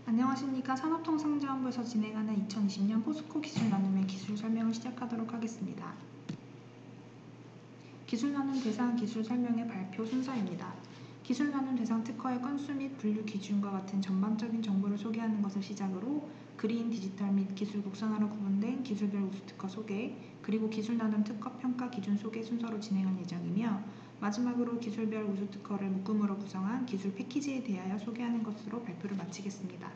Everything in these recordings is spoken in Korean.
안녕하십니까. 산업통상자원부에서 진행하는 2020년 포스코 기술 나눔의 기술 설명을 시작하도록 하겠습니다. 기술 나눔 대상 기술 설명의 발표 순서입니다. 기술 나눔 대상 특허의 건수 및 분류 기준과 같은 전반적인 정보를 소개하는 것을 시작으로 그린, 디지털 및 기술 국산화로 구분된 기술별 우수 특허 소개, 그리고 기술 나눔 특허 평가 기준 소개 순서로 진행할 예정이며, 마지막으로 기술별 우수 특허를 묶음으로 구성한 기술 패키지에 대하여 소개하는 것으로 발표를 마치겠습니다.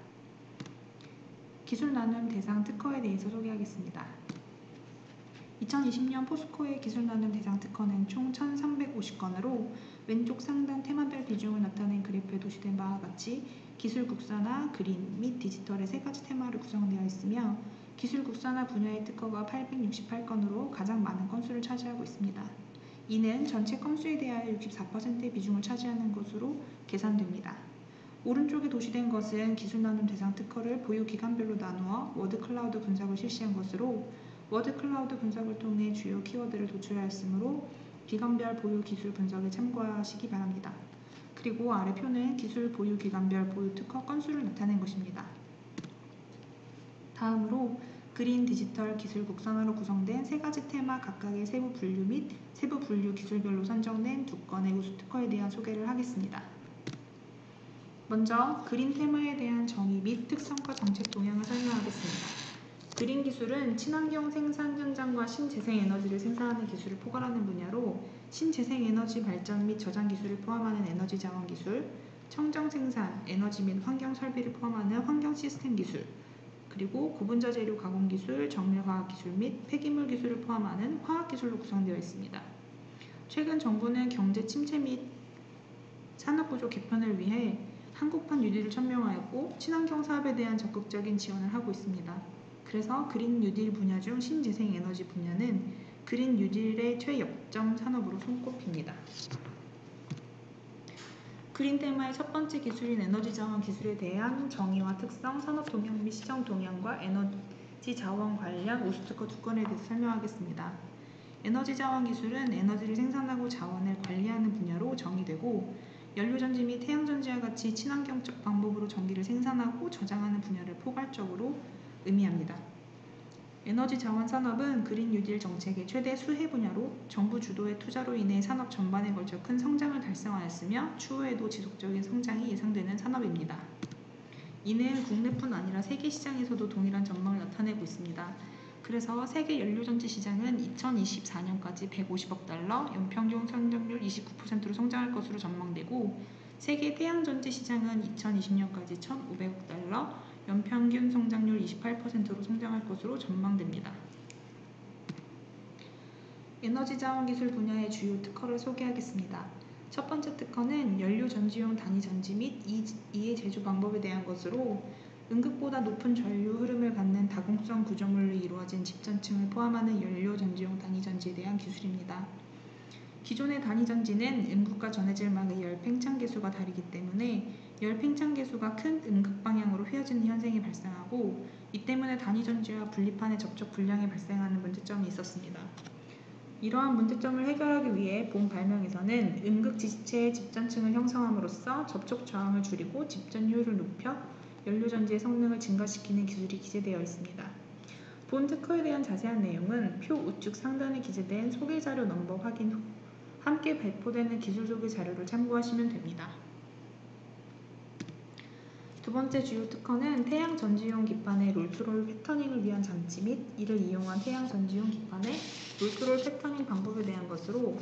기술 나눔 대상 특허에 대해서 소개하겠습니다. 2020년 포스코의 기술 나눔 대상 특허는 총 1,350건으로 왼쪽 상단 테마별 비중을 나타낸 그래프에 도시된 바와 같이 기술 국산화, 그린 및 디지털의 세 가지 테마로 구성되어 있으며, 기술 국산화 분야의 특허가 868건으로 가장 많은 건수를 차지하고 있습니다. 이는 전체 건수에 대하여 64%의 비중을 차지하는 것으로 계산됩니다. 오른쪽에 도시된 것은 기술 나눔 대상 특허를 보유 기관별로 나누어 워드 클라우드 분석을 실시한 것으로, 워드 클라우드 분석을 통해 주요 키워드를 도출하였으므로 기관별 보유 기술 분석에 참고하시기 바랍니다. 그리고 아래 표는 기술 보유 기관별 보유 특허 건수를 나타낸 것입니다. 다음으로 그린, 디지털, 기술 국산화로 구성된 세 가지 테마 각각의 세부 분류 및 세부 분류 기술별로 선정된 2건의 우수 특허에 대한 소개를 하겠습니다. 먼저 그린 테마에 대한 정의 및 특성과 정책 동향을 설명하겠습니다. 그린 기술은 친환경 생산 현장과 신재생에너지를 생산하는 기술을 포괄하는 분야로, 신재생에너지 발전 및 저장 기술을 포함하는 에너지 자원 기술, 청정 생산, 에너지 및 환경 설비를 포함하는 환경 시스템 기술, 그리고 고분자 재료 가공 기술, 정밀화학 기술 및 폐기물 기술을 포함하는 화학 기술로 구성되어 있습니다. 최근 정부는 경제 침체 및 산업 구조 개편을 위해 한국판 뉴딜을 천명하였고, 친환경 사업에 대한 적극적인 지원을 하고 있습니다. 그래서 그린 뉴딜 분야 중 신재생 에너지 분야는 그린 뉴딜의 최역점 산업으로 손꼽힙니다. 그린 테마의 첫 번째 기술인 에너지 자원 기술에 대한 정의와 특성, 산업 동향 및 시장 동향과 에너지 자원 관련 우수 특허 2건에 대해서 설명하겠습니다. 에너지 자원 기술은 에너지를 생산하고 자원을 관리하는 분야로 정의되고, 연료전지 및 태양전지와 같이 친환경적 방법으로 전기를 생산하고 저장하는 분야를 포괄적으로 의미합니다. 에너지 자원 산업은 그린 뉴딜 정책의 최대 수혜 분야로, 정부 주도의 투자로 인해 산업 전반에 걸쳐 큰 성장을 달성하였으며 추후에도 지속적인 성장이 예상되는 산업입니다. 이는 국내뿐 아니라 세계 시장에서도 동일한 전망을 나타내고 있습니다. 그래서 세계 연료전지 시장은 2024년까지 150억 달러, 연평균 성장률 29%로 성장할 것으로 전망되고, 세계 태양전지 시장은 2020년까지 1,500억 달러, 연평균 성장률 28%로 성장할 것으로 전망됩니다. 에너지 자원 기술 분야의 주요 특허를 소개하겠습니다. 첫 번째 특허는 연료전지용 단위전지 및 이의 제조 방법에 대한 것으로, 음극보다 높은 전류 흐름을 갖는 다공성 구조물로 이루어진 집전층을 포함하는 연료전지용 단위전지에 대한 기술입니다. 기존의 단위전지는 음극과 전해질막의 열 팽창 계수가 다르기 때문에 열 팽창 계수가 큰 음극 방향으로 휘어지는 현상이 발생하고, 이 때문에 단위전지와 분리판의 접촉 불량이 발생하는 문제점이 있었습니다. 이러한 문제점을 해결하기 위해 본 발명에서는 음극 지지체의 집전층을 형성함으로써 접촉 저항을 줄이고 집전 효율을 높여 연료전지의 성능을 증가시키는 기술이 기재되어 있습니다. 본 특허에 대한 자세한 내용은 표 우측 상단에 기재된 소개자료 넘버 확인 후 함께 발표되는 기술 소개 자료를 참고하시면 됩니다. 두 번째 주요 특허는 태양전지용 기판의 롤투롤 패터닝을 위한 장치 및 이를 이용한 태양전지용 기판의 롤투롤 패터닝 방법에 대한 것으로,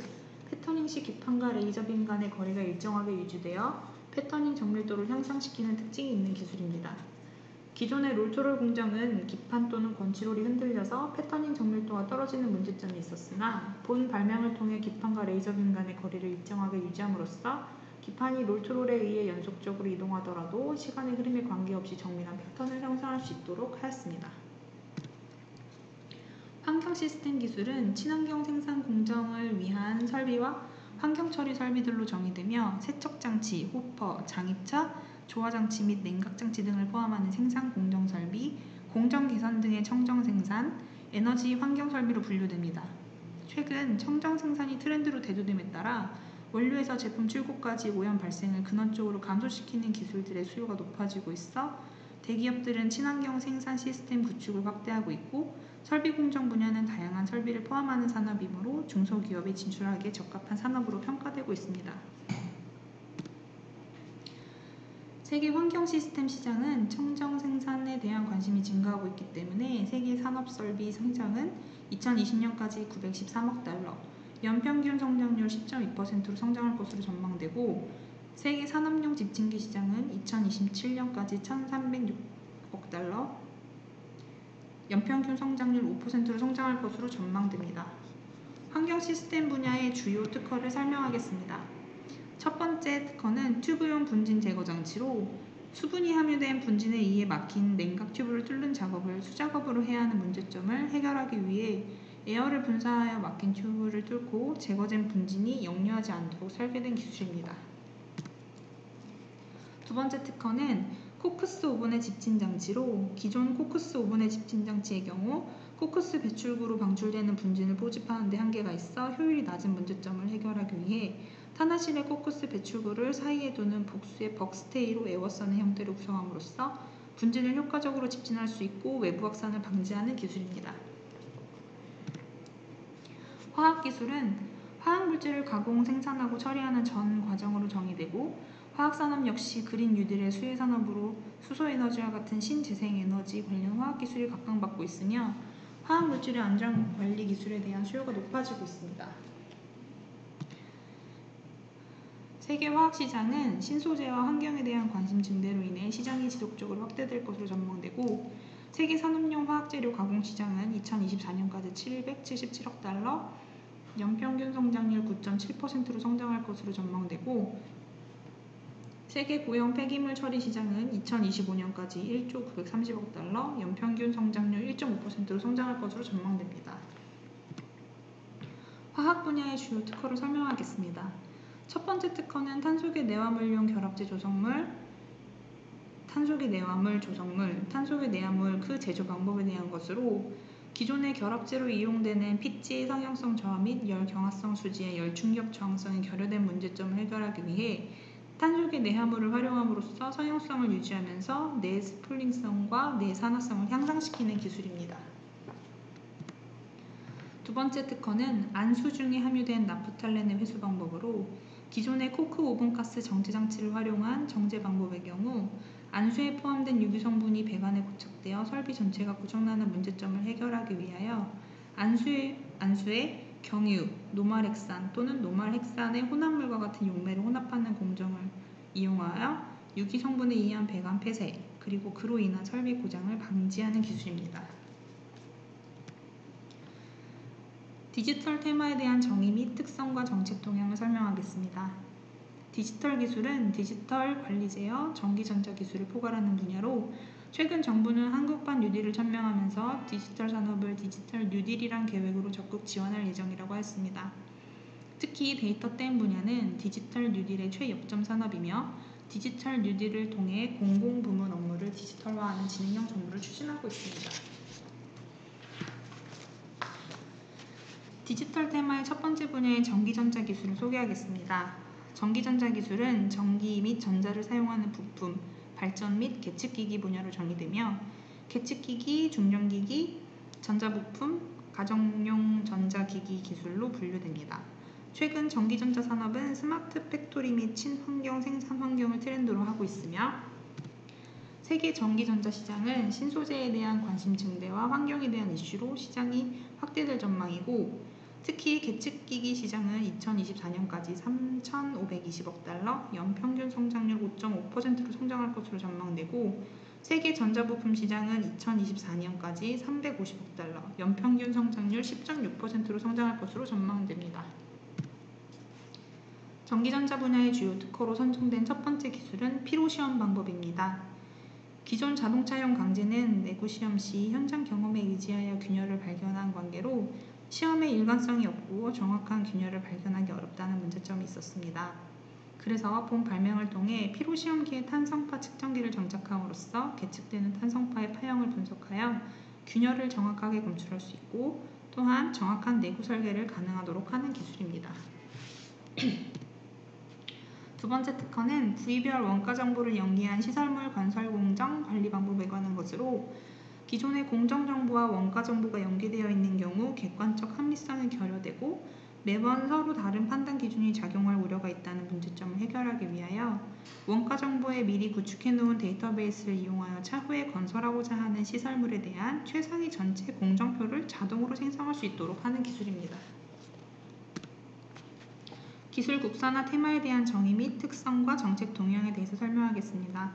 패터닝 시 기판과 레이저 빔 간의 거리가 일정하게 유지되어 패터닝 정밀도를 향상시키는 특징이 있는 기술입니다. 기존의 롤투롤 공정은 기판 또는 건치롤이 흔들려서 패터닝 정밀도가 떨어지는 문제점이 있었으나, 본 발명을 통해 기판과 레이저 빔 간의 거리를 일정하게 유지함으로써 기판이 롤투롤에 의해 연속적으로 이동하더라도 시간의 흐름에 관계없이 정밀한 패턴을 형성할 수 있도록 하였습니다. 환경 시스템 기술은 친환경 생산 공정을 위한 설비와 환경 처리 설비들로 정의되며, 세척장치, 호퍼, 장입차, 조화장치 및 냉각장치 등을 포함하는 생산 공정 설비, 공정 개선 등의 청정 생산, 에너지 환경 설비로 분류됩니다. 최근 청정 생산이 트렌드로 대두됨에 따라 원료에서 제품 출고까지 오염 발생을 근원적으로 감소시키는 기술들의 수요가 높아지고 있어 대기업들은 친환경 생산 시스템 구축을 확대하고 있고 설비 공정 분야는 다양한 설비를 포함하는 산업이므로 중소기업이 진출하기에 적합한 산업으로 평가되고 있습니다. 세계 환경 시스템 시장은 청정 생산에 대한 관심이 증가하고 있기 때문에 세계 산업 설비 성장은 2020년까지 913억 달러, 연평균 성장률 10.2%로 성장할 것으로 전망되고 세계 산업용 집진기 시장은 2027년까지 1,306억 달러, 연평균 성장률 5%로 성장할 것으로 전망됩니다. 환경 시스템 분야의 주요 특허를 설명하겠습니다. 첫 번째 특허는 튜브용 분진 제거 장치로 수분이 함유된 분진에 의해 막힌 냉각 튜브를 뚫는 작업을 수작업으로 해야 하는 문제점을 해결하기 위해 에어를 분사하여 막힌 튜브를 뚫고 제거된 분진이 역류하지 않도록 설계된 기술입니다. 두 번째 특허는 코크스 오븐의 집진 장치로 기존 코크스 오븐의 집진 장치의 경우 코크스 배출구로 방출되는 분진을 포집하는 데 한계가 있어 효율이 낮은 문제점을 해결하기 위해 탄화실의 코크스 배출구를 사이에 두는 복수의 벅스테이로 에워싸는 형태로 구성함으로써 분진을 효과적으로 집진할 수 있고 외부 확산을 방지하는 기술입니다. 화학기술은 화학물질을 가공, 생산하고 처리하는 전 과정으로 정의되고 화학산업 역시 그린 뉴딜의 수혜산업으로 수소에너지와 같은 신재생에너지 관련 화학기술이 각광받고 있으며 화학물질의 안전관리 기술에 대한 수요가 높아지고 있습니다. 세계 화학시장은 신소재와 환경에 대한 관심 증대로 인해 시장이 지속적으로 확대될 것으로 전망되고 세계 산업용 화학재료 가공시장은 2024년까지 777억 달러, 연평균 성장률 9.7%로 성장할 것으로 전망되고 세계 고형 폐기물 처리 시장은 2025년까지 1조 930억 달러, 연평균 성장률 1.5%로 성장할 것으로 전망됩니다. 화학 분야의 주요 특허를 설명하겠습니다. 첫 번째 특허는 탄소계 내화물용 결합제 조성물, 탄소계 내화물 조성물, 탄소계 내화물 그 제조 방법에 대한 것으로 기존의 결합제로 이용되는 pitch의 성형성 저하 및 열 경화성 수지의 열 충격 저항성이 결여된 문제점을 해결하기 위해 탄소계 내화물을 활용함으로써 성형성을 유지하면서 내스플링성과 내산화성을 향상시키는 기술입니다. 두 번째 특허는 안수 중에 함유된 나프탈렌의 회수 방법으로 기존의 코크 오븐가스 정제 장치를 활용한 정제 방법의 경우 안수에 포함된 유기 성분이 배관에 고착되어 설비 전체가 고장나는 문제점을 해결하기 위하여 안수에 경유, 노말헥산 또는 노말헥산의 혼합물과 같은 용매를 혼합하는 공정을 이용하여 유기 성분에 의한 배관 폐쇄 그리고 그로 인한 설비 고장을 방지하는 기술입니다. 디지털 테마에 대한 정의 및 특성과 정책 동향을 설명하겠습니다. 디지털 기술은 디지털 관리 제어, 전기전자 기술을 포괄하는 분야로 최근 정부는 한국판 뉴딜을 천명하면서 디지털 산업을 디지털 뉴딜이란 계획으로 적극 지원할 예정이라고 했습니다. 특히 데이터 댐 분야는 디지털 뉴딜의 최역점 산업이며 디지털 뉴딜을 통해 공공부문 업무를 디지털화하는 지능형 정부를 추진하고 있습니다. 디지털 테마의 첫 번째 분야인 전기전자 기술을 소개하겠습니다. 전기전자 기술은 전기 및 전자를 사용하는 부품, 발전 및 계측기기 분야로 정의되며 계측기기, 중전기기, 전자부품, 가정용 전자기기 기술로 분류됩니다. 최근 전기전자 산업은 스마트 팩토리 및 친환경 생산 환경을 트렌드로 하고 있으며 세계 전기전자 시장은 신소재에 대한 관심 증대와 환경에 대한 이슈로 시장이 확대될 전망이고 특히 계측기기 시장은 2024년까지 3,520억 달러, 연평균 성장률 5.5%로 성장할 것으로 전망되고 세계 전자부품 시장은 2024년까지 350억 달러, 연평균 성장률 10.6%로 성장할 것으로 전망됩니다. 전기전자 분야의 주요 특허로 선정된 첫 번째 기술은 피로시험 방법입니다. 기존 자동차용 강제는 내구 시험 시 현장 경험에 의지하여 균열을 발견한 관계로 시험에 일관성이 없고 정확한 균열을 발견하기 어렵다는 문제점이 있었습니다. 그래서 본 발명을 통해 피로시험기에 탄성파 측정기를 장착함으로써 계측되는 탄성파의 파형을 분석하여 균열을 정확하게 검출할 수 있고 또한 정확한 내구 설계를 가능하도록 하는 기술입니다. 두 번째 특허는 부위별 원가 정보를 연계한 시설물 건설 공정 관리 방법에 관한 것으로 기존의 공정 정보와 원가 정보가 연계되어 있는 경우 객관적 합리성이 결여되고 매번 서로 다른 판단 기준이 작용할 우려가 있다는 문제점을 해결하기 위하여 원가 정보에 미리 구축해 놓은 데이터베이스를 이용하여 차후에 건설하고자 하는 시설물에 대한 최상위 전체 공정표를 자동으로 생성할 수 있도록 하는 기술입니다. 기술 국산화 테마에 대한 정의 및 특성과 정책 동향에 대해서 설명하겠습니다.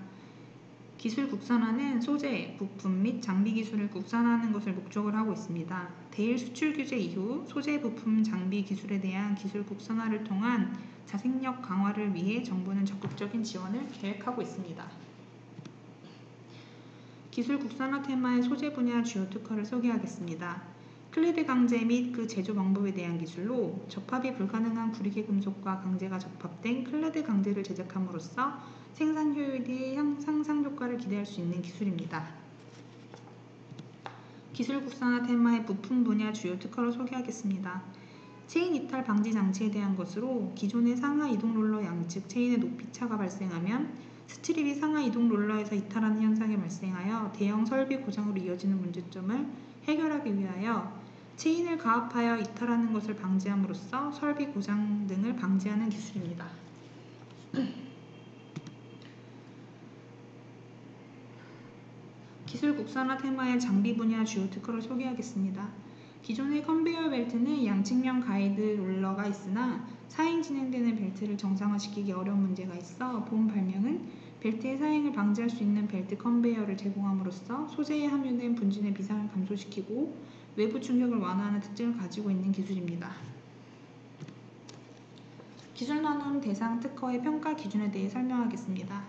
기술 국산화는 소재, 부품 및 장비 기술을 국산화하는 것을 목적으로 하고 있습니다. 대일 수출 규제 이후 소재, 부품, 장비 기술에 대한 기술 국산화를 통한 자생력 강화를 위해 정부는 적극적인 지원을 계획하고 있습니다. 기술 국산화 테마의 소재 분야 주요 특허를 소개하겠습니다. 클레드 강제 및 그 제조 방법에 대한 기술로 접합이 불가능한 구리개 금속과 강제가 접합된 클레드 강제를 제작함으로써 생산 효율의 상상 효과를 기대할 수 있는 기술입니다. 기술 국산화 테마의 부품 분야 주요 특허를 소개하겠습니다. 체인 이탈 방지 장치에 대한 것으로 기존의 상하 이동 롤러 양측 체인의 높이 차가 발생하면 스트립이 상하 이동 롤러에서 이탈하는 현상이 발생하여 대형 설비 고장으로 이어지는 문제점을 해결하기 위하여 체인을 가압하여 이탈하는 것을 방지함으로써 설비 고장 등을 방지하는 기술입니다. 기술 국산화 테마의 장비 분야 주요 특허를 소개하겠습니다. 기존의 컨베이어 벨트는 양측면 가이드 롤러가 있으나 사행 진행되는 벨트를 정상화시키기 어려운 문제가 있어 본 발명은 벨트의 사행을 방지할 수 있는 벨트 컨베이어를 제공함으로써 소재에 함유된 분진의 비상을 감소시키고 외부 충격을 완화하는 특징을 가지고 있는 기술입니다. 기술 나눔 대상 특허의 평가 기준에 대해 설명하겠습니다.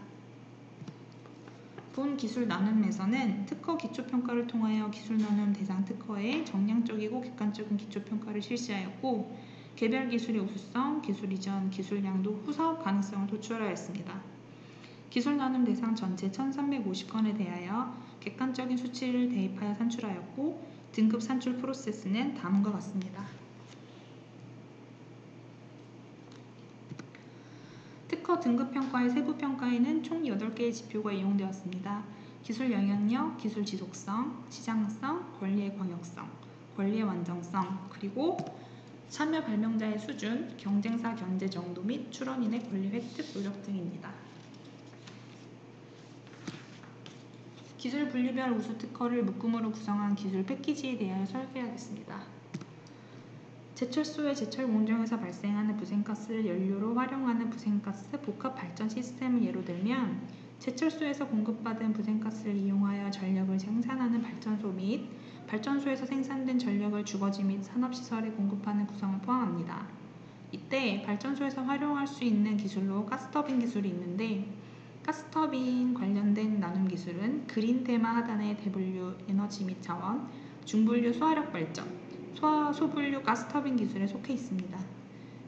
본 기술 나눔에서는 특허 기초평가를 통하여 기술 나눔 대상 특허의 정량적이고 객관적인 기초평가를 실시하였고 개별 기술의 우수성, 기술 이전, 기술 양도, 후사업 가능성을 도출하였습니다. 기술 나눔 대상 전체 1350건에 대하여 객관적인 수치를 대입하여 산출하였고 등급 산출 프로세스는 다음과 같습니다. 특허 등급평가의 세부평가에는 총 8개의 지표가 이용되었습니다. 기술 영향력, 기술 지속성, 시장성, 권리의 광역성, 권리의 완전성, 그리고 참여 발명자의 수준, 경쟁사 견제 정도 및 출원인의 권리 획득 노력 등입니다. 기술 분류별 우수 특허를 묶음으로 구성한 기술 패키지에 대하여 설계하겠습니다. 제철소의 제철 공정에서 발생하는 부생가스를 연료로 활용하는 부생가스 복합 발전 시스템을 예로 들면 제철소에서 공급받은 부생가스를 이용하여 전력을 생산하는 발전소 및 발전소에서 생산된 전력을 주거지 및 산업시설에 공급하는 구성을 포함합니다. 이때 발전소에서 활용할 수 있는 기술로 가스터빈 기술이 있는데 가스터빈 관련된 나눔 기술은 그린 테마 하단의 대분류 에너지 및 자원, 중분류 소화력 발전, 소분류 가스터빈 기술에 속해 있습니다.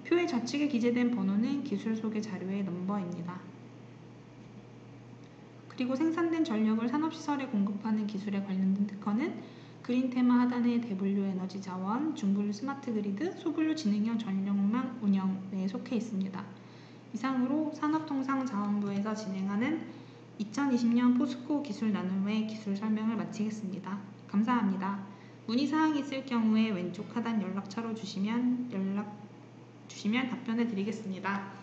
표의 좌측에 기재된 번호는 기술 소개 자료의 넘버입니다. 그리고 생산된 전력을 산업시설에 공급하는 기술에 관련된 특허는 그린 테마 하단의 대분류 에너지 자원, 중분류 스마트 그리드, 소분류 지능형 전력망 운영에 속해 있습니다. 이상으로 산업통상자원부에서 진행하는 2020년 포스코 기술 나눔의 기술 설명을 마치겠습니다. 감사합니다. 문의사항이 있을 경우에 왼쪽 하단 연락처로 주시면 답변해 드리겠습니다.